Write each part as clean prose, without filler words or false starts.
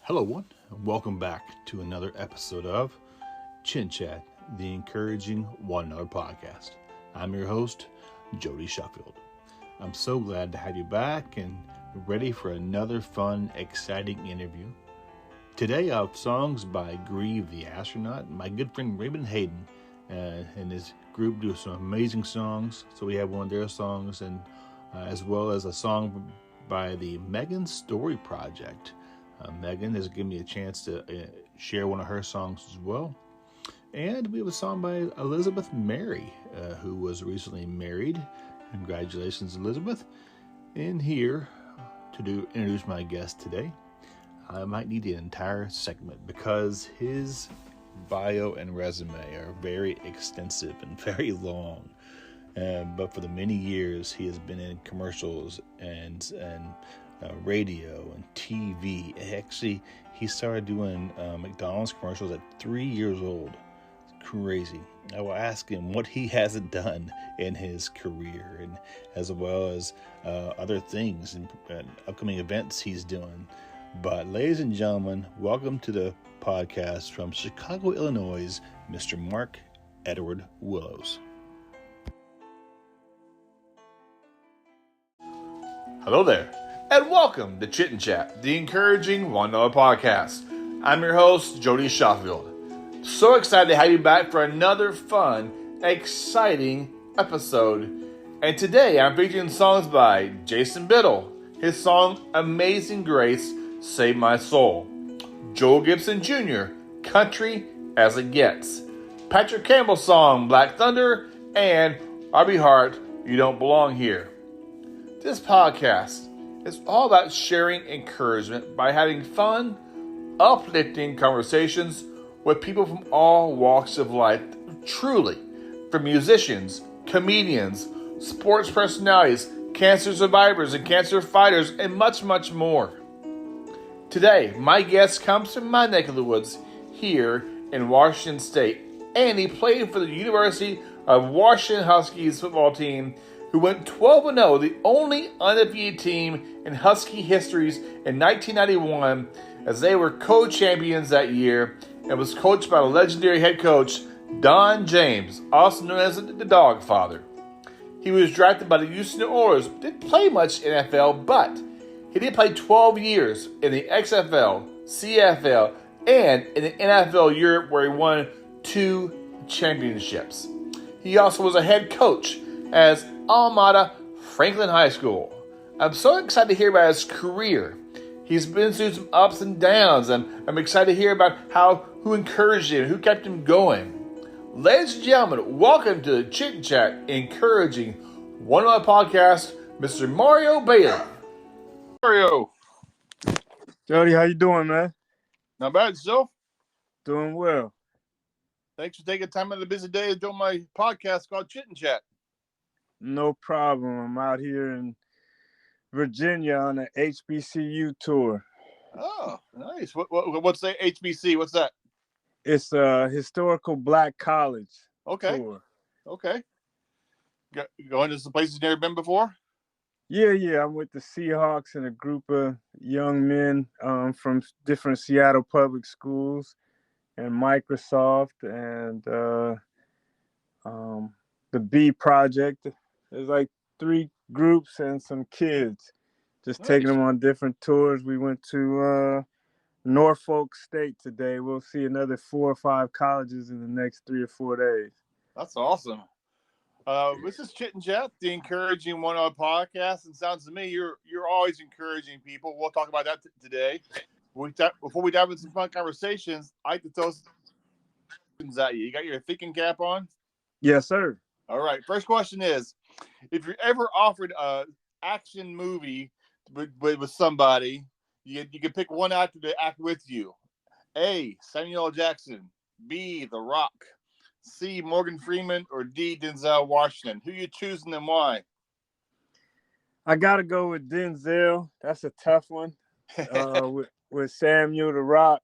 Hello, one, and welcome back to another episode of Chin Chat, the encouraging one another podcast. I'm your host, Jody Sheffield. I'm so glad to have you back and ready for another fun, exciting interview. Today, I have songs by Grieve the Astronaut and my good friend Raymond Hayden and his group do some amazing songs. So we have one of their songs, and as well as a song by the Megan Story Project. Megan has given me a chance to share one of her songs as well. And we have a song by Elizabeth Mary, who was recently married. Congratulations, Elizabeth. And here to introduce my guest today, I might need an entire segment because his bio and resume are very extensive and very long. But for the many years he has been in commercials and radio and TV. Actually, he started doing McDonald's commercials at 3 years old. It's crazy. I will ask him what he hasn't done in his career, and as well as other things and upcoming events he's doing. But ladies and gentlemen, welcome to the podcast from Chicago, Illinois, Mr. Mark Edward Willows. Hello there, and welcome to Chit and Chat, the encouraging one another podcast. I'm your host, Jody Sheffield. So excited to have you back for another fun, exciting episode. And today I'm featuring songs by Jason Biddle, his song Amazing Grace, Save My Soul. Joel Gibson Jr., Country as It Gets. Patrick Campbell's song Black Thunder, and R.B. Hart, You Don't Belong Here. This podcast is all about sharing encouragement by having fun, uplifting conversations with people from all walks of life, truly, from musicians, comedians, sports personalities, cancer survivors and cancer fighters, and much, much more. Today, my guest comes from my neck of the woods here in Washington State, and he played for the University of Washington Huskies football team, who went 12-0, the only undefeated team in Husky histories in 1991, as they were co-champions that year, and was coached by the legendary head coach Don James, also known as the Dog Father. He was drafted by the Houston Oilers, didn't play much NFL, but he did play 12 years in the XFL, CFL, and in the NFL Europe, where he won 2 championships. He also was a head coach as Almada Franklin High School. I'm so excited to hear about his career. He's been through some ups and downs, and I'm excited to hear about who encouraged him, who kept him going. Ladies and gentlemen, welcome to the Chit and Chat, encouraging one on podcast, Mr. Mario Bailey. Mario. Jody, how you doing, man? Not bad, yourself? Doing well. Thanks for taking time out of the busy day to do my podcast called Chit and Chat. No problem. I'm out here in Virginia on an HBCU tour. Oh, nice. What's the HBC? What's that? It's a historical black college tour. Okay. Going to some places you've never been before? Yeah. I'm with the Seahawks and a group of young men from different Seattle public schools and Microsoft and the B Project. There's like 3 groups and some kids. Just taking them on different tours. We went to Norfolk State today. We'll see another 4 or 5 colleges in the next 3 or 4 days. That's awesome. This is Chit and Chat, the encouraging one on podcast. And sounds to me you're always encouraging people. We'll talk about that today. Before we dive into some fun conversations, I like to throw some questions at you. You got your thinking cap on? Yes, sir. All right. First question is, if you're ever offered a action movie with somebody, you can pick one actor to act with you. A, Samuel L. Jackson. B, The Rock. C, Morgan Freeman. Or D, Denzel Washington. Who you choosing and why? I got to go with Denzel. That's a tough one. With Samuel The Rock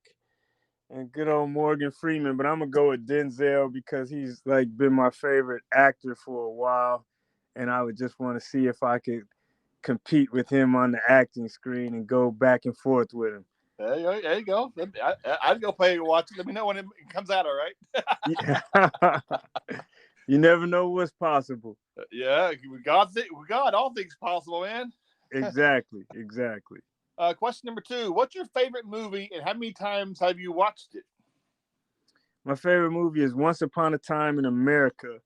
and good old Morgan Freeman. But I'm going to go with Denzel because he's like been my favorite actor for a while. And I would just want to see if I could compete with him on the acting screen and go back and forth with him. There you go. I'd go pay to watch it. Let me know when it comes out. All right. Yeah. You never know what's possible. Yeah, with God, all things possible, man. Exactly. Question number 2: what's your favorite movie, and how many times have you watched it? My favorite movie is Once Upon a Time in America,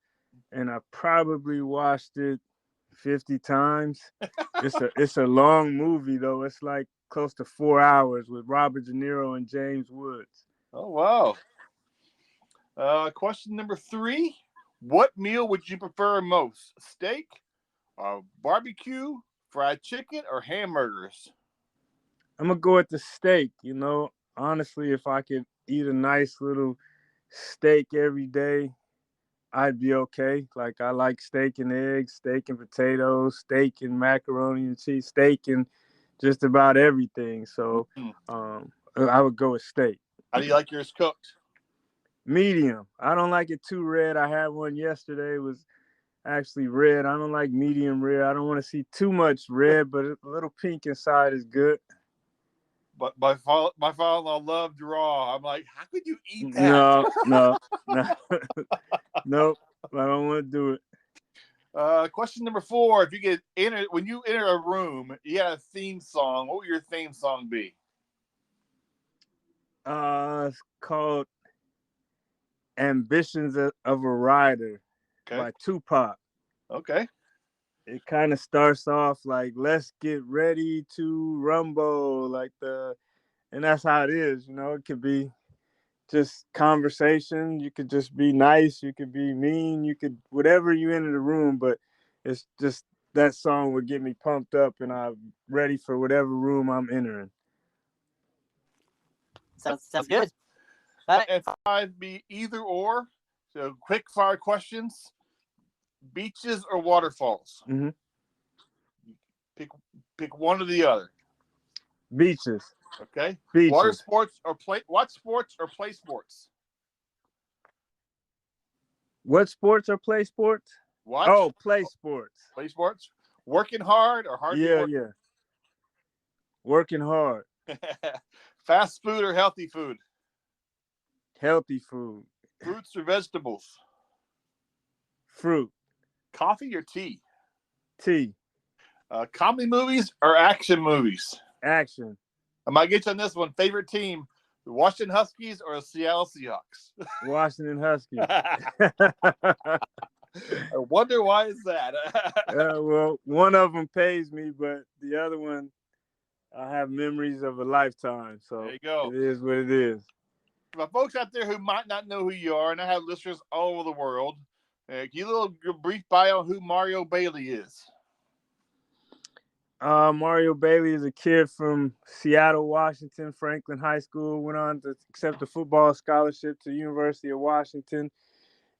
and I probably watched it 50 times. It's a long movie though. It's like close to 4 hours with Robert De Niro and James Woods. Oh wow. Question number 3: what meal would you prefer most? Steak, barbecue, fried chicken, or hamburgers? I'm gonna go with the steak. Honestly, if I could eat a nice little steak every day, I'd be okay. Like I like steak and eggs, steak and potatoes, steak and macaroni and cheese, steak and just about everything. So I would go with steak. How do you like yours cooked? Medium. I don't like it too red. I had one yesterday. It was actually red. I don't like medium red. I don't want to see too much red, but a little pink inside is good. But my father-in-law loved raw. I'm like, how could you eat that? No. Nope. I don't want to do it. Question number 4: if you get when you enter a room, you got a theme song. What would your theme song be? It's called Ambitions of a Rider by Tupac. Okay. It kind of starts off like, let's get ready to rumble, and that's how it is. It could be just conversation. You could just be nice. You could be mean. You could, whatever you enter the room, but it's just that song would get me pumped up and I'm ready for whatever room I'm entering. Sounds good. And 5 be either or. So quick fire questions: beaches or waterfalls? Mm-hmm. Pick one or the other. Beaches. Okay. Beaches. Water sports or watch sports or play sports? What sports or play sports? Play sports. Play sports. Working hard or hard work? Yeah. Working hard. Fast food or healthy food? Healthy food. Fruits or vegetables? Fruit. Coffee or tea? Tea. Comedy movies or action movies? Action. I might get you on this one. Favorite team: the Washington Huskies or the Seattle Seahawks? Washington Huskies. I wonder why is that? Well, one of them pays me, but the other one, I have memories of a lifetime. So there you go. It is what it is. For folks out there who might not know who you are, and I have listeners all over the world, give you a little brief bio on who Mario Bailey is. Mario Bailey is a kid from Seattle, Washington, Franklin High School, went on to accept a football scholarship to the University of Washington,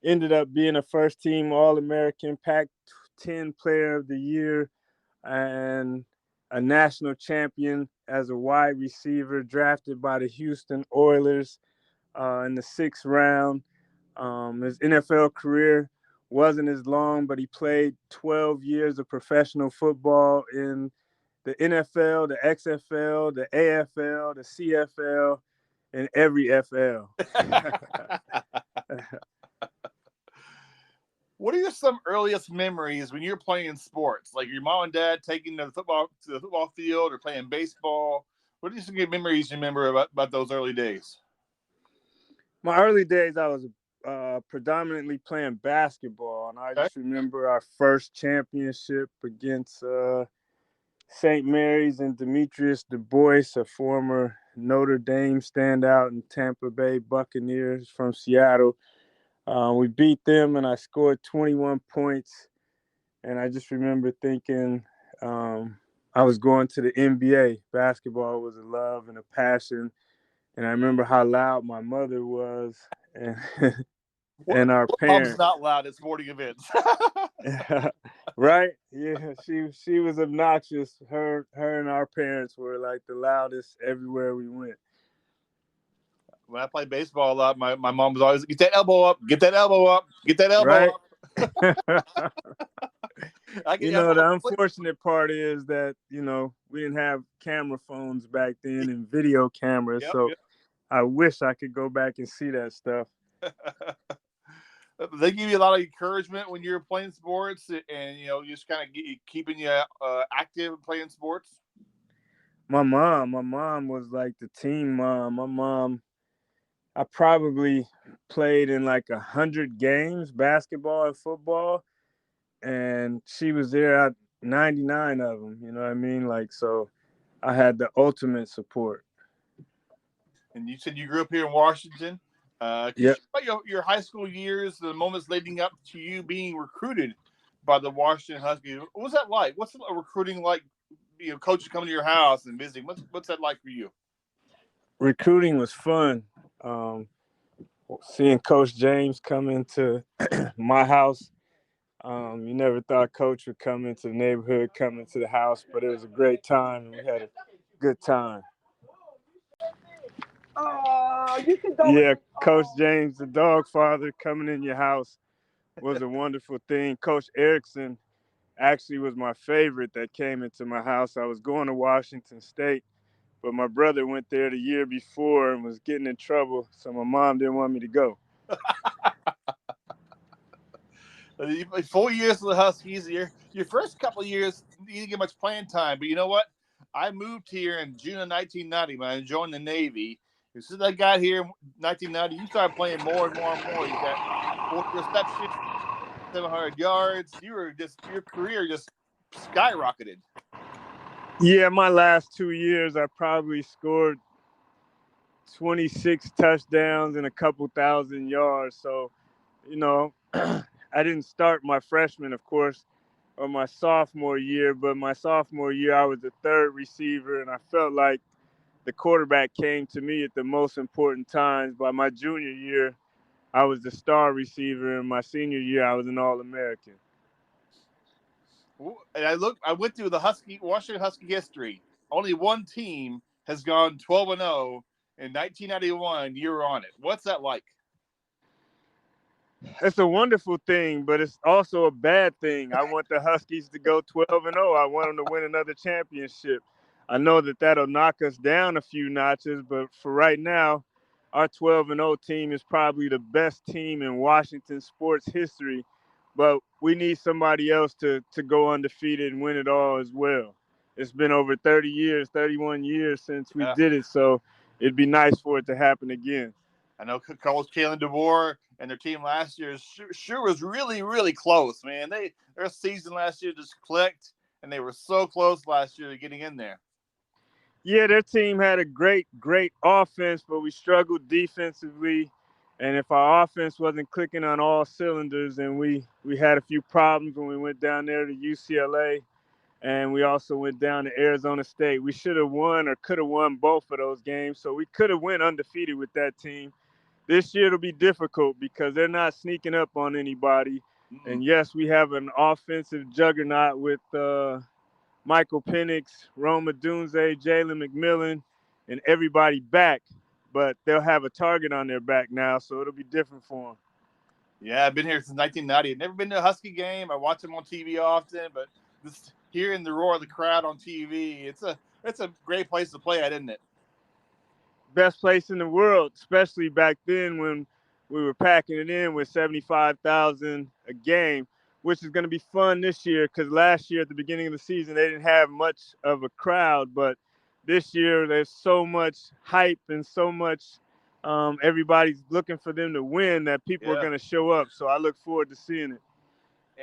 ended up being a first-team All-American, Pac-10 Player of the Year, and a national champion as a wide receiver, drafted by the Houston Oilers in the 6th round. His NFL career wasn't as long, but he played 12 years of professional football in the NFL, the XFL, the AFL, the CFL, and every FL. What are some earliest memories when you're playing sports? Like your mom and dad taking the football to the football field or playing baseball? What are some good memories you remember about those early days? My early days, I was predominantly playing basketball, and I just remember our first championship against St. Mary's and Demetrius Du Bois, a former Notre Dame standout and Tampa Bay Buccaneers from Seattle. We beat them, and I scored 21 points. And I just remember thinking I was going to the NBA. Basketball was a love and a passion. And I remember how loud my mother was and our parents. Mom's not loud at sporting events. Right? Yeah, she was obnoxious. Her and our parents were like the loudest everywhere we went. When I played baseball a lot, my mom was always, get that elbow up, get that elbow up, get that elbow up. You know, the unfortunate part is that, you know, we didn't have camera phones back then and video cameras. Yep, So yep. I wish I could go back and see that stuff. They give you a lot of encouragement when you're playing sports, and you know, just kind of keeping you active playing sports. My mom was like the team mom. My mom, I probably played in like 100 games, basketball and football, and she was there at 99 of them. You know what I mean? Like, so I had the ultimate support. And you said you grew up here in Washington. Could you Yep. share about your high school years, the moments leading up to you being recruited by the Washington Huskies? What was that like? What's recruiting like? You know, coaches coming to your house and visiting. What's that like for you? Recruiting was fun. Seeing Coach James come into my house. You never thought Coach would come into the neighborhood, come into the house, but it was a great time, and we had a good time. Yeah, Coach James, the dog father, coming in your house was a wonderful thing. Coach Erickson actually was my favorite that came into my house. I was going to Washington State, but my brother went there the year before and was getting in trouble, so my mom didn't want me to go. 4 years of the Huskies. Your first couple of years, you didn't get much playing time, but you know what? I moved here in June of 1990 when I joined the Navy. As soon as I got here in 1990, you started playing more and more and more. You got 4 receptions, 700 yards. Your career just skyrocketed. Yeah, my last 2 years, I probably scored 26 touchdowns and a couple thousand yards. So, you know, I didn't start my freshman, of course, or my sophomore year, but my sophomore year, I was the third receiver, and I felt like the quarterback came to me at the most important times. By my junior year, I was the star receiver, and my senior year, I was an All-American. And I went through the Washington Husky history. Only one team has gone 12-0 in 1991. You were on it. What's that like? It's a wonderful thing, but it's also a bad thing. I want the Huskies to go 12-0. I want them to win another championship. I know that that'll knock us down a few notches, but for right now, our 12-0 team is probably the best team in Washington sports history. But we need somebody else to go undefeated and win it all as well. It's been over 30 years, 31 years since we did it, so it'd be nice for it to happen again. I know Coach Kalen DeBoer and their team last year sure was really, really close, man. Their season last year just clicked, and they were so close last year to getting in there. Yeah, their team had a great offense, but we struggled defensively. And if our offense wasn't clicking on all cylinders, and we had a few problems when we went down there to UCLA, and we also went down to Arizona State. We should have won or could have won both of those games, so we could have went undefeated with that team. This year it'll be difficult because they're not sneaking up on anybody. Mm-hmm. And yes, we have an offensive juggernaut with Michael Penix, Rome Odunze, Jalen McMillan, and everybody back. But they'll have a target on their back now, so it'll be different for them. Yeah, I've been here since 1990. I've never been to a Husky game. I watch them on TV often, but just hearing the roar of the crowd on TV, it's a great place to play at, isn't it? Best place in the world, especially back then when we were packing it in with 75,000 a game, which is going to be fun this year because last year at the beginning of the season, they didn't have much of a crowd. But this year, there's so much hype and so much everybody's looking for them to win that people are going to show up. So I look forward to seeing it.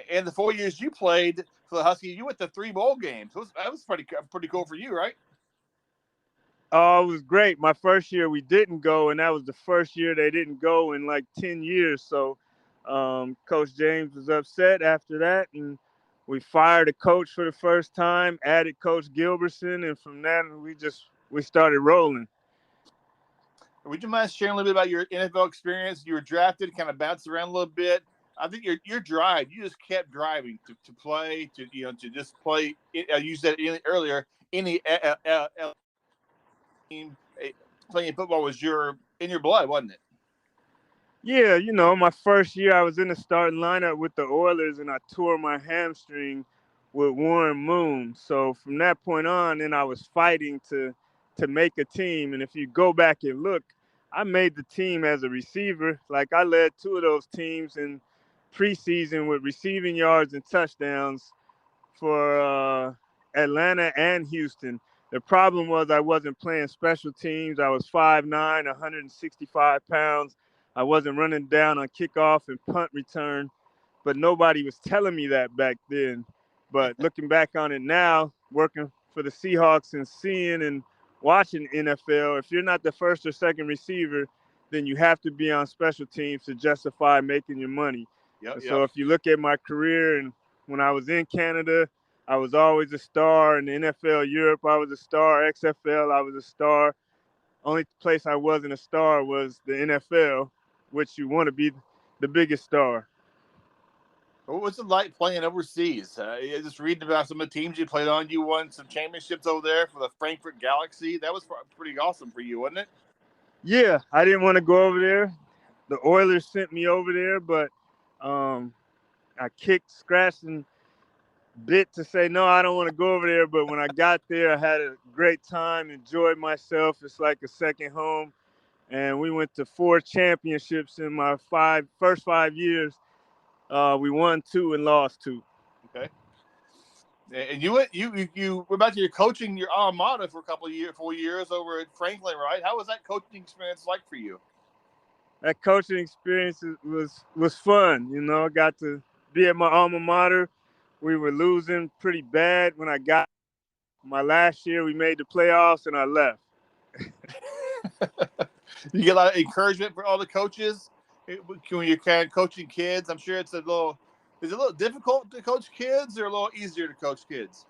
And the 4 years you played for the Huskies, you went to 3 bowl games. That was pretty cool for you, right? Oh, it was great. My first year we didn't go, and that was the first year they didn't go in like 10 years. So Coach James was upset after that, and we fired a coach for the first time, added Coach Gilbertson, and from that we started rolling. Would you mind sharing a little bit about your NFL experience? You were drafted, kind of bounced around a little bit. I think your drive, you just kept driving to play, to just play. You said earlier, any team playing football was in your blood, wasn't it? Yeah, my first year I was in the starting lineup with the Oilers and I tore my hamstring with Warren Moon. So from that point on, then I was fighting to make a team. And if you go back and look, I made the team as a receiver. Like I led two of those teams in preseason with receiving yards and touchdowns for Atlanta and Houston. The problem was I wasn't playing special teams. I was 5'9", 165 pounds. I wasn't running down on kickoff and punt return, but nobody was telling me that back then. But looking back on it now, working for the Seahawks and seeing and watching NFL, if you're not the first or second receiver, then you have to be on special teams to justify making your money. Yep, And yep. so if you look at my career and when I was in Canada, I was always a star. In the NFL Europe, I was a star. XFL, I was a star. Only place I wasn't a star was the NFL, which you want to be the biggest star. What was it like playing overseas? Just reading about some of the teams you played on. You won some championships over there for the Frankfurt Galaxy. That was pretty awesome for you, wasn't it? Yeah, I didn't want to go over there. The Oilers sent me over there, but I kicked, scratched, and bit to say, no, I don't want to go over there. But when I got there, I had a great time, enjoyed myself. It's like a second home. And we went to 4 championships in my first 5 years. We won 2 and lost 2. Okay. And you went back to your coaching your alma mater for a couple of years, 4 years over at Franklin, right? How was that coaching experience like for you? That coaching experience was fun. I got to be at my alma mater. We were losing pretty bad when I got my last year. We made the playoffs and I left. You get a lot of encouragement for all the coaches when you're kind of coaching kids. I'm sure is it a little difficult to coach kids or a little easier to coach kids?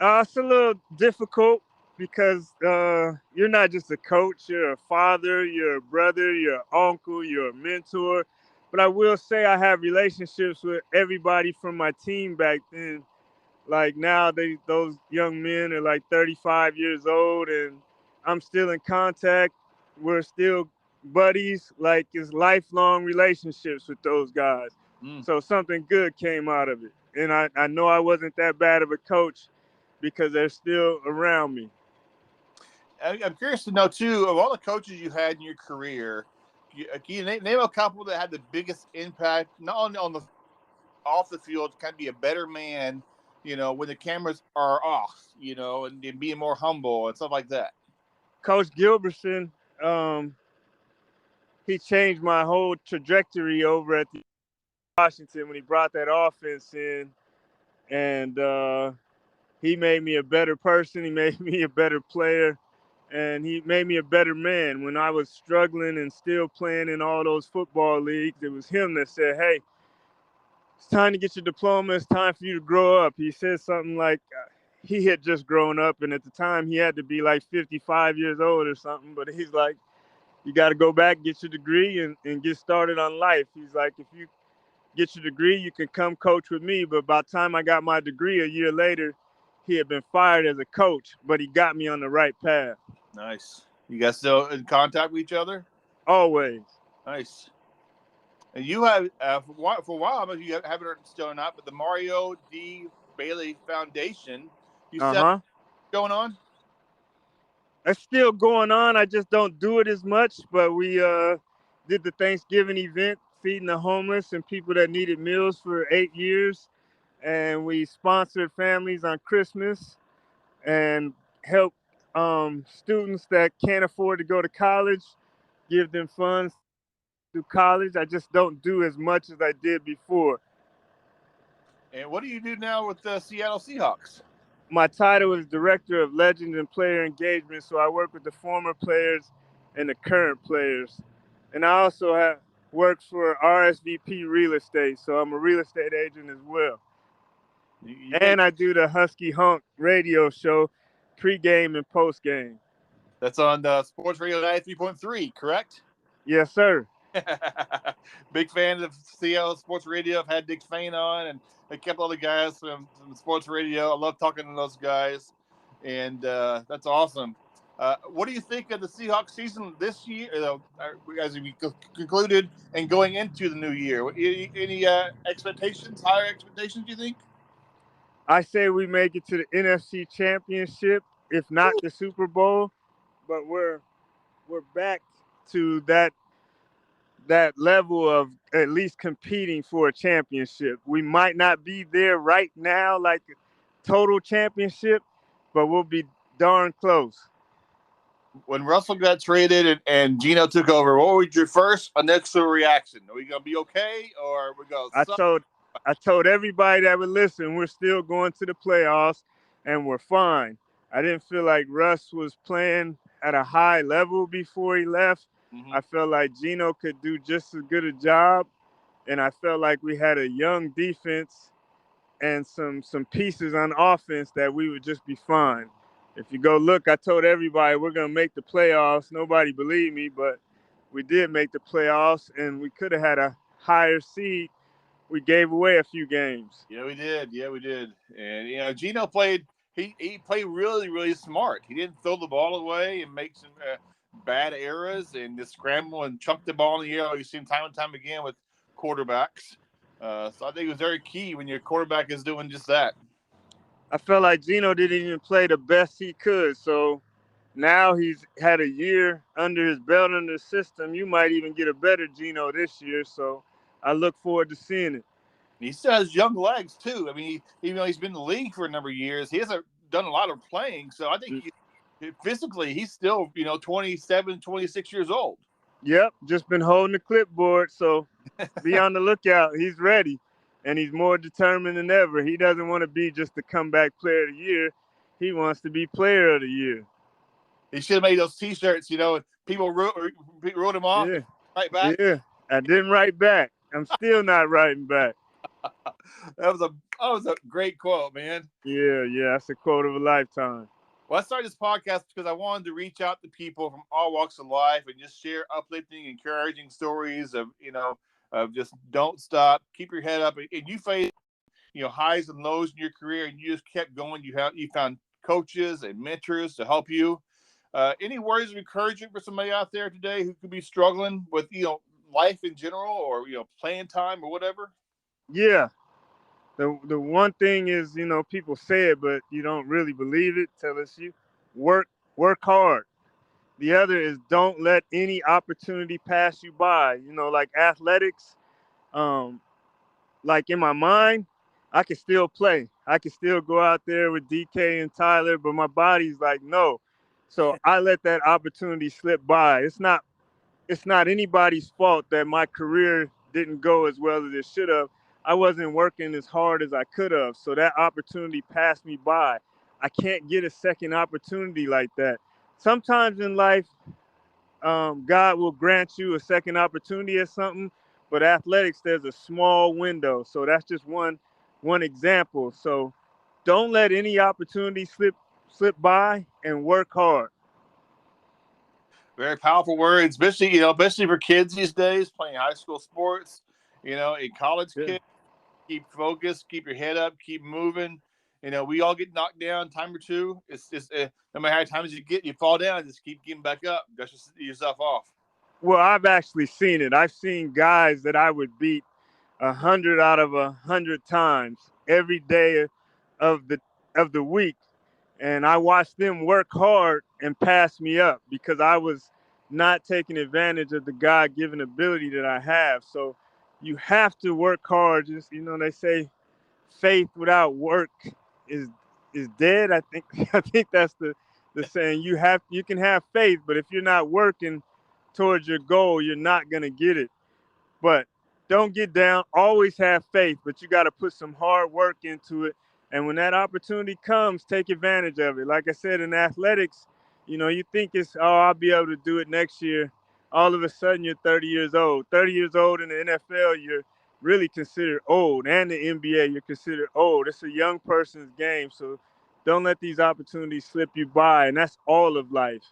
It's a little difficult because you're not just a coach. You're a father, you're a brother, you're an uncle, you're a mentor. But I will say I have relationships with everybody from my team back then. Like now, those young men are like 35 years old, and I'm still in contact. We're still buddies. Like it's lifelong relationships with those guys. So something good came out of it. And I know I wasn't that bad of a coach because they're still around me. I'm curious to know too, of all the coaches you had in your career, can you name a couple that had the biggest impact, not only on the off the field, to kind of be a better man, when the cameras are off, and being more humble and stuff like that. Coach Gilbertson, he changed my whole trajectory over at the Washington when he brought that offense in, and he made me a better person. He made me a better player, and he made me a better man. When I was struggling and still playing in all those football leagues, it was him that said, "Hey, it's time to get your diploma. It's time for you to grow up." He said something like he had just grown up, and at the time he had to be like 55 years old or something. But he's like, you got to go back, get your degree, and get started on life. He's like, if you get your degree, you can come coach with me. But by the time I got my degree a year later, he had been fired as a coach, but he got me on the right path. Nice. You guys still in contact with each other? Always. Nice. And you have, for a while, I don't know if you haven't still or not, but the Mario D. Bailey Foundation, you still going on? It's still going on. I just don't do it as much, but we did the Thanksgiving event, feeding the homeless and people that needed meals for 8 years. And we sponsored families on Christmas and helped students that can't afford to go to college, give them funds to college. I just don't do as much as I did before. And what do you do now with the Seattle Seahawks? My title is Director of Legend and Player Engagement, so I work with the former players and the current players. And I also have worked for RSVP Real Estate, so I'm a real estate agent as well. And I do the Husky Honk radio show, pregame and postgame. That's on Sports Radio 93.3, correct? Yes, sir. Big fan of Seattle Sports Radio. I've had Dick Fain on and a couple other guys from Sports Radio. I love talking to those guys, and that's awesome. What do you think of the Seahawks season this year, as we concluded and going into the new year? Any expectations, higher expectations, do you think? I say we make it to the NFC Championship, if not the Super Bowl, but we're back to that level of at least competing for a championship. We might not be there right now, like total championship, but we'll be darn close. When Russell got traded and Geno took over, what was your first initial reaction? Are we gonna be okay, or we go? I told everybody that would listen, we're still going to the playoffs, and we're fine. I didn't feel like Russ was playing at a high level before he left. Mm-hmm. I felt like Geno could do just as good a job, and I felt like we had a young defense and some pieces on offense that we would just be fine. If you go look, I told everybody we're going to make the playoffs. Nobody believed me, but we did make the playoffs, and we could have had a higher seed. We gave away a few games. Yeah, we did. And Geno played. He played really, really smart. He didn't throw the ball away and make some bad errors and just scramble and chunk the ball in the air. You've seen time and time again with quarterbacks. So I think it was very key when your quarterback is doing just that. I felt like Geno didn't even play the best he could. So now he's had a year under his belt in the system. You might even get a better Geno this year. So I look forward to seeing it. He still has young legs too. I mean, even though he's been in the league for a number of years, he hasn't done a lot of playing. So I think physically he's still 27, 26 years old. Yep, just been holding the clipboard. So be on the lookout. He's ready, and he's more determined than ever. He doesn't want to be just the comeback player of the year. He wants to be player of the year. He should have made those T-shirts, people wrote him off. Yeah. Right back. Yeah, I didn't write back. I'm still not writing back. That was a great quote, man. Yeah, that's a quote of a lifetime. Well, I started this podcast because I wanted to reach out to people from all walks of life and just share uplifting, encouraging stories of just don't stop, keep your head up, and you faced highs and lows in your career, and you just kept going. You found coaches and mentors to help you. Any words of encouragement for somebody out there today who could be struggling with life in general, or playing time or whatever? Yeah. The one thing is, people say it, but you don't really believe it. Tell us you work hard. The other is don't let any opportunity pass you by. Like athletics, like in my mind, I can still play. I can still go out there with DK and Tyler, but my body's like, no. So I let that opportunity slip by. It's not anybody's fault that my career didn't go as well as it should have. I wasn't working as hard as I could have. So that opportunity passed me by. I can't get a second opportunity like that. Sometimes in life, God will grant you a second opportunity at something, but athletics, there's a small window. So that's just one example. So don't let any opportunity slip by, and work hard. Very powerful words, especially for kids these days playing high school sports. In college, kids, keep focused, keep your head up, keep moving. We all get knocked down time or two. It's just no matter how many times you fall down, just keep getting back up. Dust yourself off. Well, I've actually seen it. I've seen guys that I would beat 100 out of 100 times every day of the week, and I watched them work hard and pass me up because I was not taking advantage of the God-given ability that I have. So you have to work hard. Just they say faith without work is dead. I think that's the saying. You can have faith, but if you're not working towards your goal, you're not gonna get it. But don't get down. Always have faith, but you got to put some hard work into it. And when that opportunity comes, take advantage of it. Like I said, in athletics, you think it's, I'll be able to do it next year. All of a sudden, you're 30 years old. 30 years old in the NFL, you're really considered old. And the NBA, you're considered old. It's a young person's game. So don't let these opportunities slip you by. And that's all of life.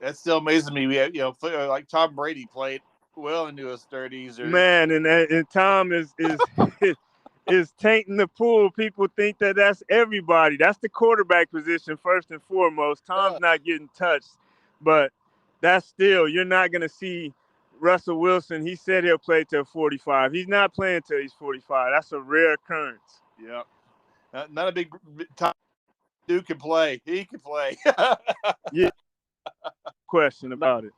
That still amazes me. We have, like Tom Brady played well into his 30s. Man, and Tom is is tainting the pool. People think that that's everybody. That's the quarterback position first and foremost. Tom's not getting touched, but that's still, you're not going to see Russell Wilson. He said he'll play till 45. He's not playing till he's 45. That's a rare occurrence. Yep. Not a big time. Dude can play. He can play. Yeah. Question about it.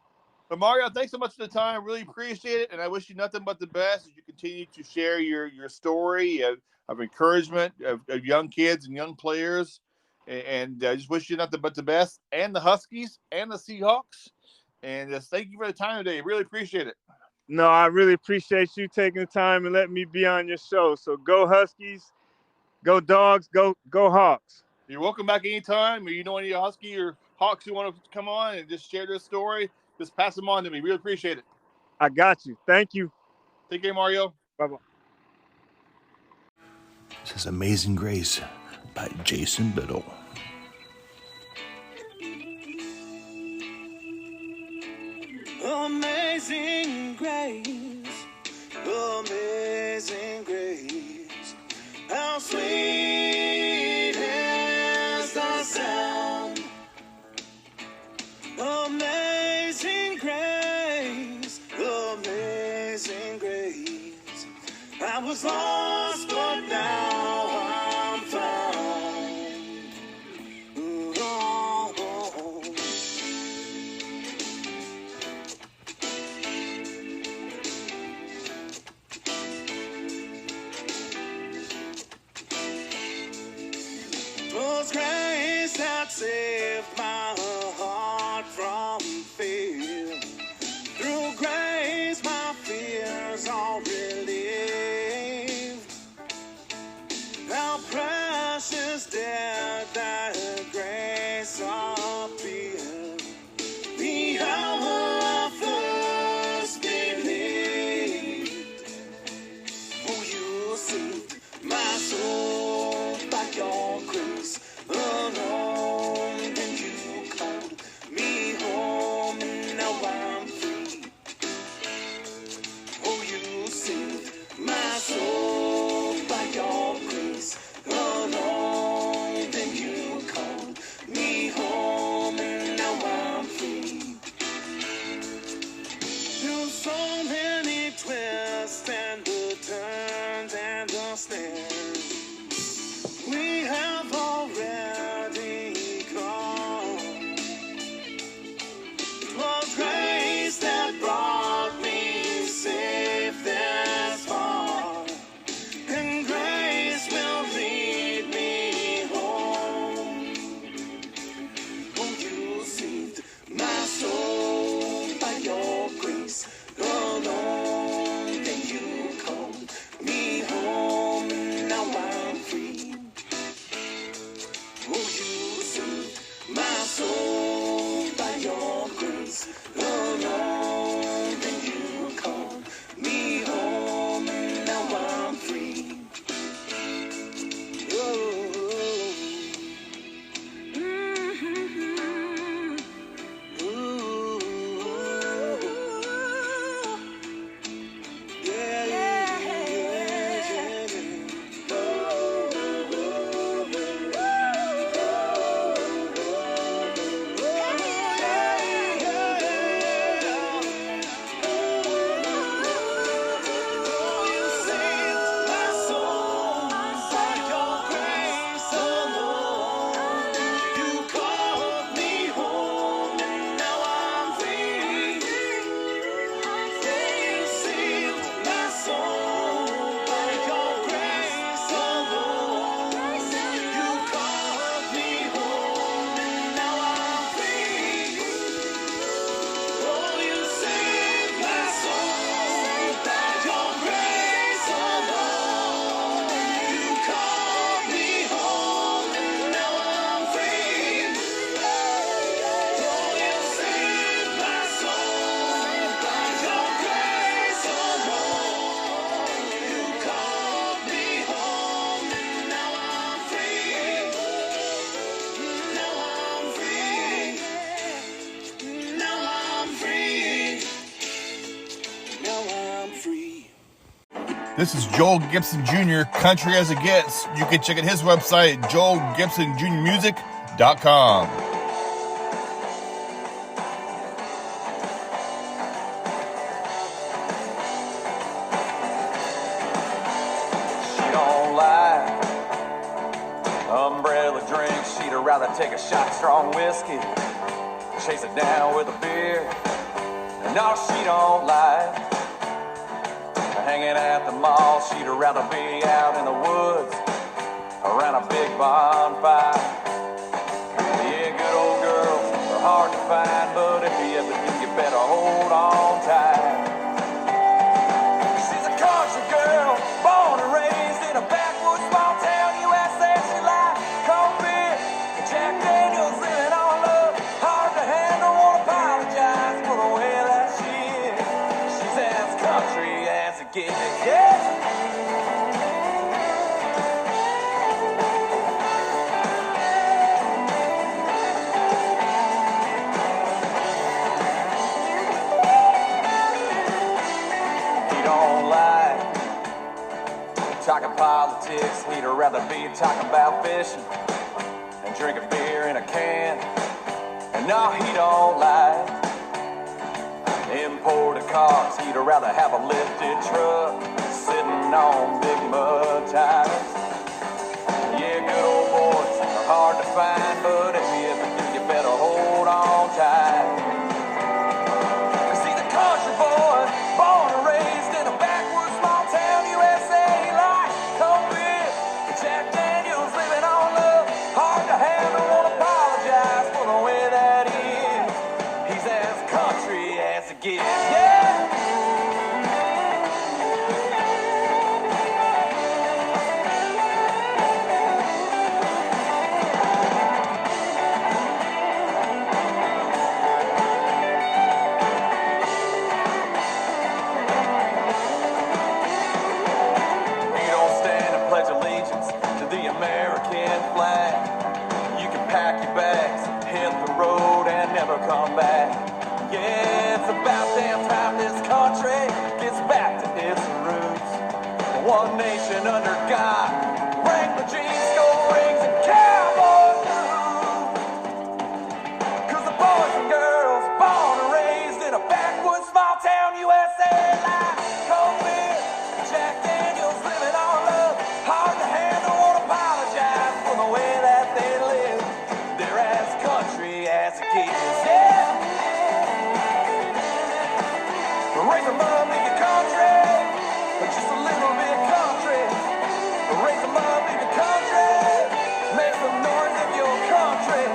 But Mario, thanks so much for the time. Really appreciate it, and I wish you nothing but the best as you continue to share your story of encouragement of young kids and young players. And I just wish you nothing but the best, and the Huskies and the Seahawks. And just thank you for the time today. Really appreciate it. No, I really appreciate you taking the time and letting me be on your show. So go Huskies, go Dogs, go Hawks. You're welcome back anytime. Or you know any Husky or Hawks who want to come on and just share their story, just pass them on to me. Really appreciate it. I got you. Thank you. Take care, Mario. Bye-bye. This is Amazing Grace by Jason Biddle. Amazing grace, amazing grace, how sweet is the sound. Amazing grace, amazing grace, I was lost but now I'm found. Oh. Those grace that saved my heart from fear. Through grace my fears are relieved. How precious did that grace appear. The hour I first believed. Oh, you saved my soul by your grace alone. And you called me home. This is Joel Gibson Jr., Country as It Gets. You can check out his website at joelgibsonjrmusic.com. She don't like umbrella drinks. She'd rather take a shot of strong whiskey, chase it down with a beer. And no, she don't like hanging at the mall. She'd rather be out in the woods around a big bonfire. Yeah, good old girls are hard to find, but if you ever do, you better hold on tight. She's a country girl, born and raised in a backwoods small town, USA. She likes cold beer and Jack Daniels, living on love. Hard to handle, won't apologize for the way that she is. She's as country as it gets, yeah. Talking politics, he'd rather be talking about fishing and drinking beer in a can. And no, he don't like imported cars. He'd rather have a lifted truck sitting on big mud tires. Yeah, good old boys are hard to find, but if you ever do, you better hold on tight. 'Cause he's a country boy, born and raised in a backwoods small town, USA. Jack Daniels, living on love. Hard to handle, won't apologize for the way that he is. He's as country as it gets, yeah. You don't stand and pledge allegiance to the American flag. You can pack your bags, hit the road and never come back. Yeah, it's about damn time this country gets back to its roots. One nation under God, Wrangler jeans, gold rings, and cowboy boots. 'Cause the boys and girls born and raised in a backwoods small town, USA, like cold beer, Jack Daniels, living on love. Hard to handle, won't apologize for the way that they live. They're as country as it gets, yeah. Raise them up in your country, just a little bit country. Raise them up in your country, make some noise in your country.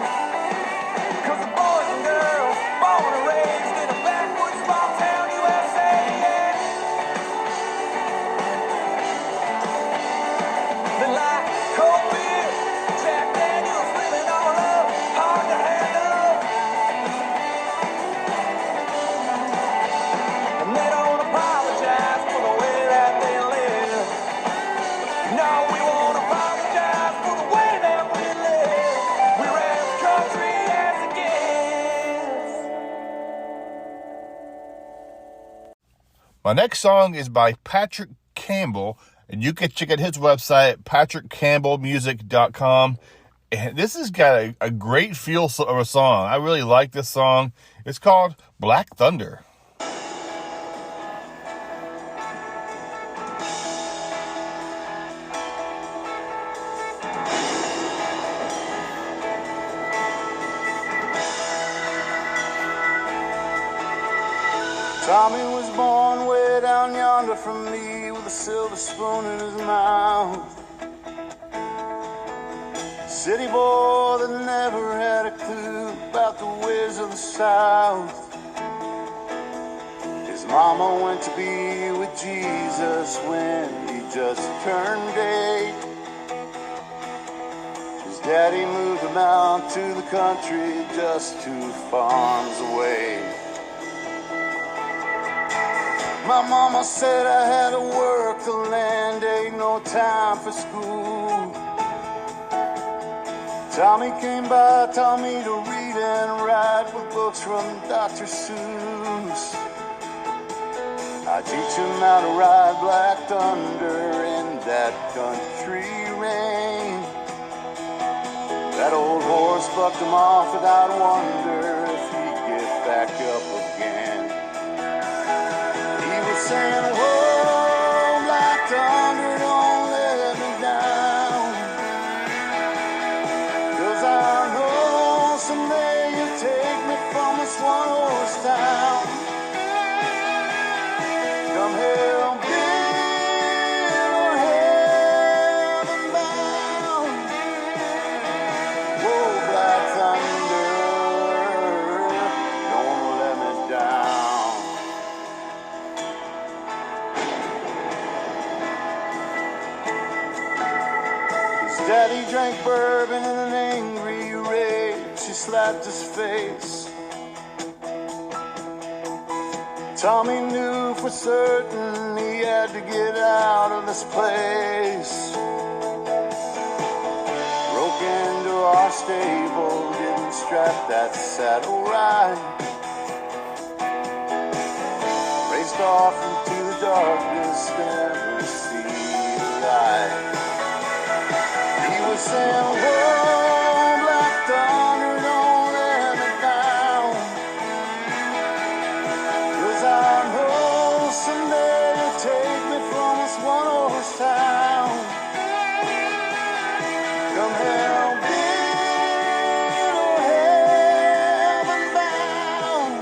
'Cause the boys and girls born and raised in a backwoods small town, USA, yeah. They like cold beer, Jack Daniels, living on love. Hard to handle, and they don't apologize for the way that they live. No, we won't apologize for the way that we live. We're as country as it gets. My next song is by Patrick Campbell, and you can check out his website, patrickcampbellmusic.com. And this has got a great feel of a song. I really like this song. It's called Black Thunder. Tommy was born way down yonder from me with a silver spoon in his mouth. City boy that never had a clue about the ways of the South. His mama went to be with Jesus when he just turned 8. His daddy moved him out to the country just 2 farms away. My mama said I had to work the land, ain't no time for school. Tommy came by, taught me to read and write with books from Dr. Seuss. I teach him how to ride Black Thunder in that country rain. That old horse bucked him off, and I'd wonder if he'd get back up again. He was saying, whoa, Black Thunder, don't let me down. 'Cause I know someday you'll take me from this one horse town. Come hell, bid or heaven bound. Whoa, Black Thunder, don't let me down. His daddy drank bourbon in an angry rage. He slapped his face. Tommy knew for certain he had to get out of this place. Broke into our stable, didn't strap that saddle right. Raced off into the darkness, never see the light. He was saying, whoa, Black Thunder, don't let me down. 'Cause I know someday you'll take me from this one horse town. Come hell, bid or heaven bound.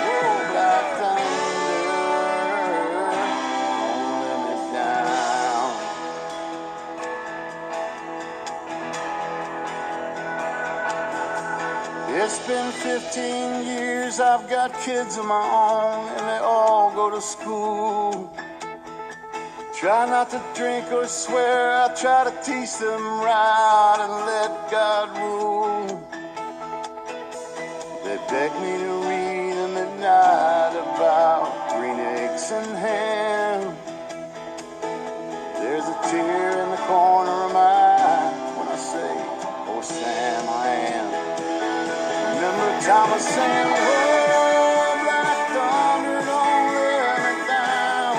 Whoa, Black Thunder, don't let me down. It's been 15 years, I've got kids of my own, and they all go to school. Try not to drink or swear, I try to teach them right and let God rule. They beg me to read them at night about green eggs and ham. There's a tear in the corner of my eye when I say, oh Sam, I am. Remember Thomas saying, whoa, Black Thunder, don't let me down.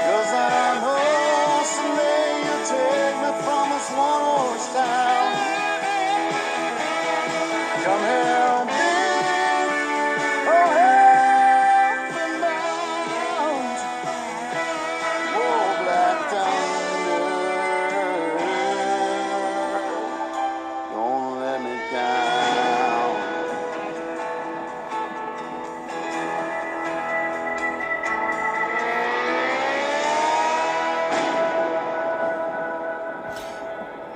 'Cause I know someday you'll take me from this one horse town. Come hell, bid or heaven bound. Whoa, Black Thunder, don't let me down.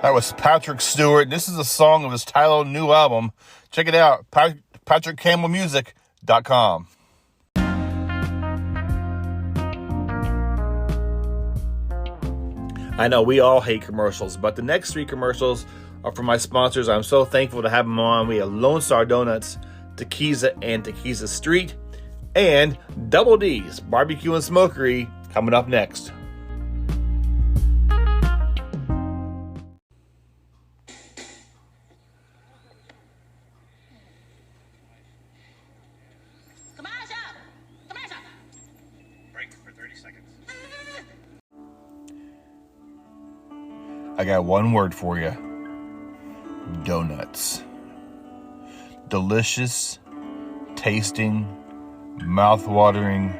That was Patrick Stewart. This is a song of his titled new album. Check it out, PatrickCampbellMusic.com. I know we all hate commercials, but the next 3 commercials are for my sponsors. I'm so thankful to have them on. We have Lone Star Donuts, Tequiza and Tequiza Street, and Double D's Barbecue and Smokery coming up next. I got one word for you. Donuts. Delicious, tasting, mouth-watering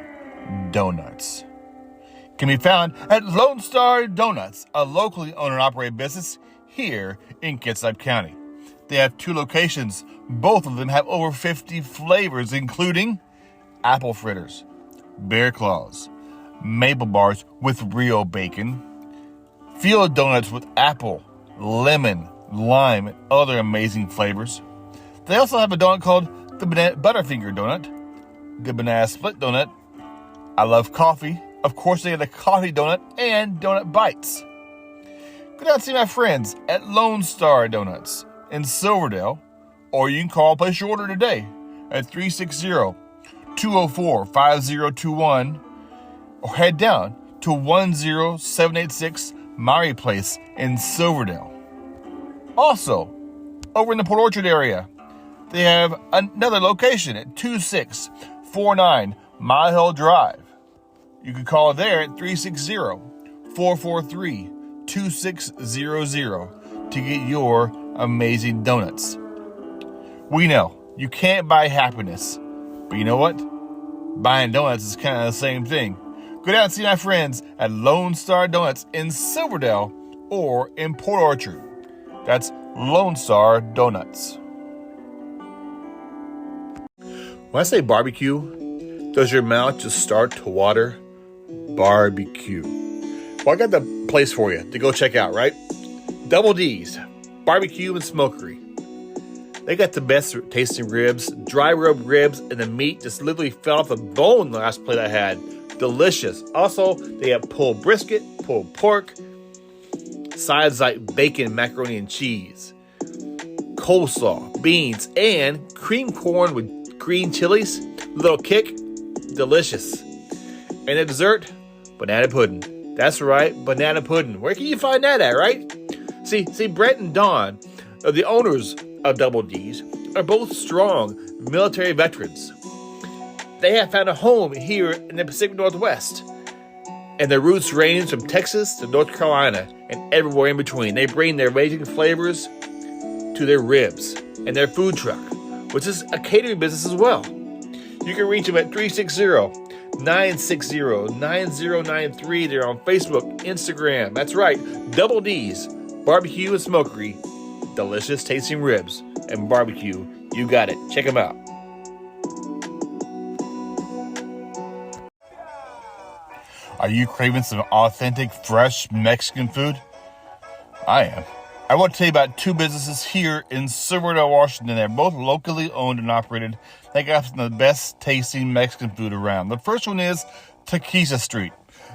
donuts. Can be found at Lone Star Donuts, a locally owned and operated business here in Kitsap County. They have 2 locations. Both of them have over 50 flavors, including apple fritters, bear claws, maple bars with real bacon, field donuts with apple, lemon, lime, and other amazing flavors. They also have a donut called the Butterfinger Donut, the Banana Split Donut. I love coffee. Of course, they have the Coffee Donut and Donut Bites. Go down and see my friends at Lone Star Donuts in Silverdale, or you can call and place your order today at 360-204-5021, or head down to 10786 Maury Place in Silverdale. Also, over in the Port Orchard area, they have another location at 26 149 Mile Hill Drive. You can call there at 360-443-2600 to get your amazing donuts. We know you can't buy happiness, but you know what? Buying donuts is kind of the same thing. Go down and see my friends at Lone Star Donuts in Silverdale or in Port Orchard. That's Lone Star Donuts. When I say barbecue, does your mouth just start to water? Barbecue. Well, I got the place for you to go check out, right? Double D's, Barbecue and Smokery. They got the best tasting ribs, dry rub ribs, and the meat just literally fell off the bone the last plate I had. Delicious. Also, they have pulled brisket, pulled pork, sides like bacon, macaroni, and cheese, coleslaw, beans, and cream corn with green chilies. Little kick. Delicious. And a dessert, banana pudding. That's right, banana pudding. Where can you find that at, right? See, Brett and Dawn, the owners of Double D's, are both strong military veterans. They have found a home here in the Pacific Northwest, and their roots range from Texas to North Carolina and everywhere in between. They bring their amazing flavors to their ribs and their food truck, which is a catering business as well. You can reach them at 360-960-9093. They're on Facebook, Instagram. That's right, Double D's, Barbecue and Smokery. Delicious tasting ribs and barbecue. You got it. Check them out. Are you craving some authentic, fresh Mexican food? I am. I want to tell you about two businesses here in Silverdale, Washington. They're both locally owned and operated. They got some of the best tasting Mexican food around. The first one is Tequila Street.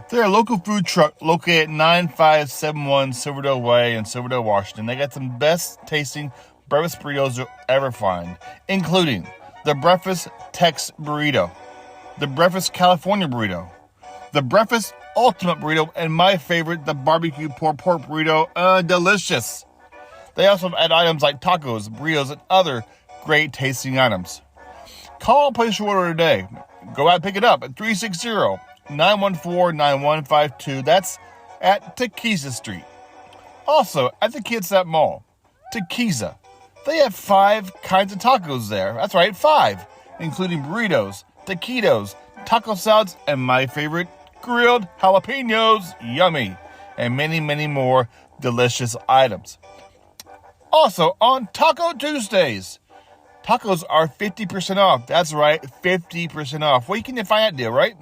They're a local food truck located at 9571 Silverdale Way in Silverdale, Washington. They got some best tasting breakfast burritos you'll ever find, including the Breakfast Tex Burrito, the Breakfast California Burrito, the Breakfast Ultimate Burrito, and my favorite, the Barbecue Pork Burrito. Delicious. They also add items like tacos, burritos, and other great tasting items. Call and place your order today. Go out and pick it up at 360-914-9152. That's at Tequila Street. Also, at the Kitsap Mall, Tequila. They have 5 kinds of tacos there. That's right, 5, including burritos, taquitos, taco salads, and my favorite, grilled jalapenos. Yummy. And many, many more delicious items. Also, on Taco Tuesdays, tacos are 50% off. That's right, 50% off. Where can you find that deal, right?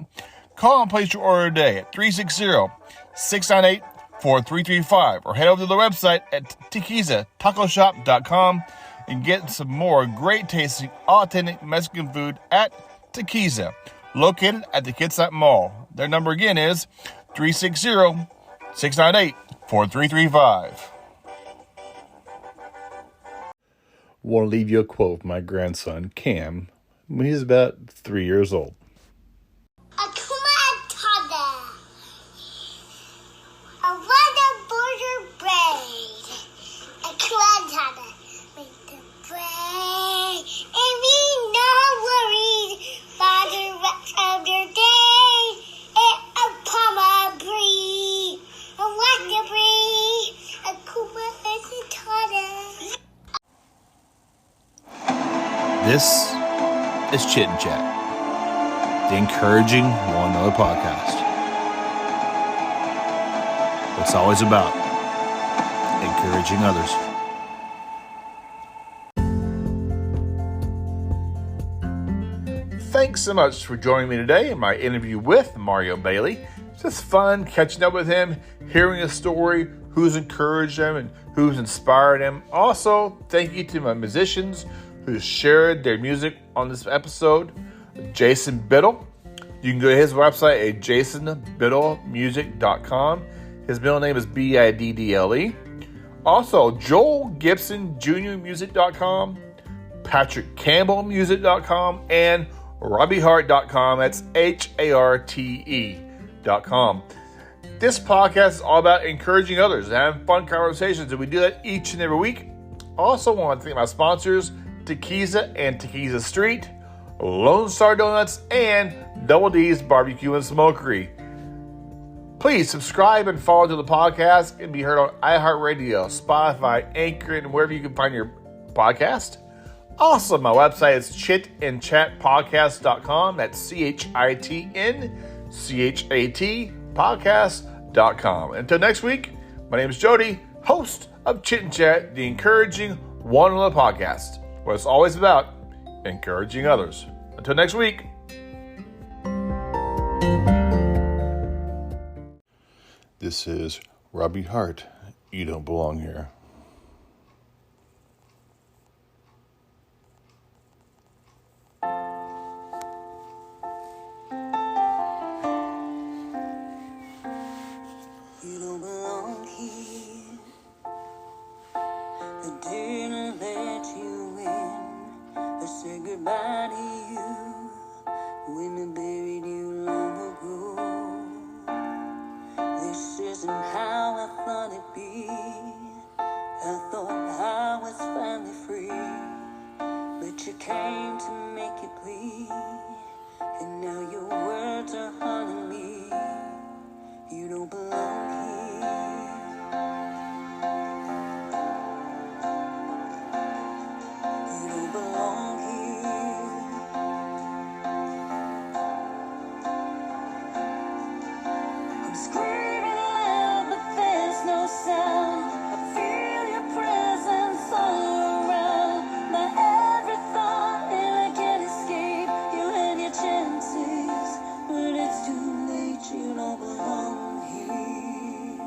Call and place your order today at 360-698-4335 or head over to the website at tequizatacoshop.com and get some more great tasting, authentic Mexican food at Tequila, located at the Kitsap Mall. Their number again is 360-698-4335. Want to leave you a quote from my grandson, Cam, when he's about 3 years old. This is Chit and Chat, the encouraging one another podcast. It's always about encouraging others. Thanks so much for joining me today in my interview with Mario Bailey. It's just fun catching up with him, hearing his story, who's encouraged him and who's inspired him. Also, thank you to my musicians who shared their music on this episode. Jason Biddle. You can go to his website at jasonbiddlemusic.com. His middle name is Biddle. Also, Joel Gibson Jr. Music.com, Patrick Campbell Music.com, and RobbieHart.com. That's HARTE.com. This podcast is all about encouraging others and having fun conversations, and we do that each and every week. Also want to thank my sponsors, Tequila and Tequila Street, Lone Star Donuts, and Double D's Barbecue and Smokery. Please subscribe and follow to the podcast and be heard on iHeartRadio, Spotify, Anchor, and wherever you can find your podcast. Also, my website is chitandchatpodcast.com. That's ChitNChat podcast.com. Until next week, my name is Jody, host of Chit and Chat, the encouraging one on the podcast, where it's always about encouraging others. Until next week. This is Robbie Hart. You don't belong here. You don't belong here. I didn't let you in. I said goodbye to you when I buried you long ago. This isn't how I thought it'd be. I thought I was finally free, but you came to make it bleed, and now your words are haunting me. You don't belong here. You don't belong here. I'm screaming loud, but there's no sound. I feel your presence all around. My every thought, and I can't escape. You had your chances, but it's too late. You don't belong here.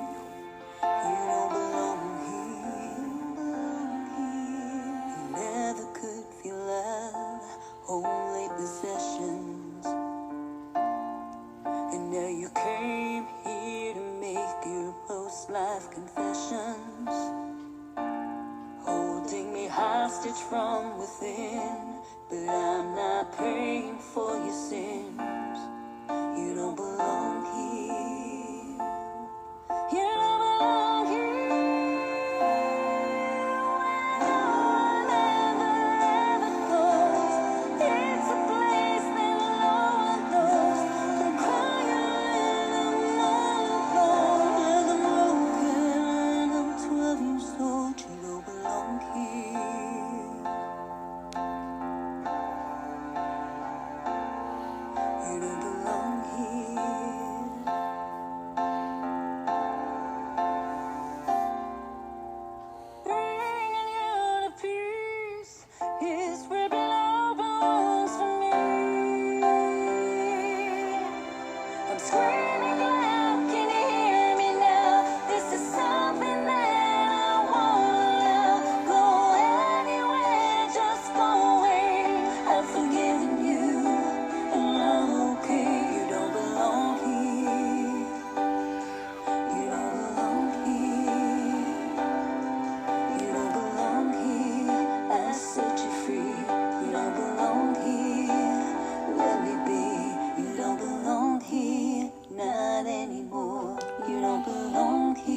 You don't belong here. You never could feel love, only possessions. And now you came here to make your post-life confessions, holding me hostage from within, but I'm not praying for your sins. You don't belong here. You don't belong here. Where no one ever goes. It's a place that no one knows. I'm crying and I'm all alone, and I'm broken and I'm 12 years old. You don't belong here. You don't belong here. Bringing you to peace is where belongs for me. I'm screaming loud, can you hear me now? This is something that I won't allow. Go anywhere, just go away. I've forgiven you, and I'm okay. You don't belong here. You don't belong here. You don't belong here. I set you free. You don't belong here. Let me be. You don't belong here. Not anymore. You don't belong here.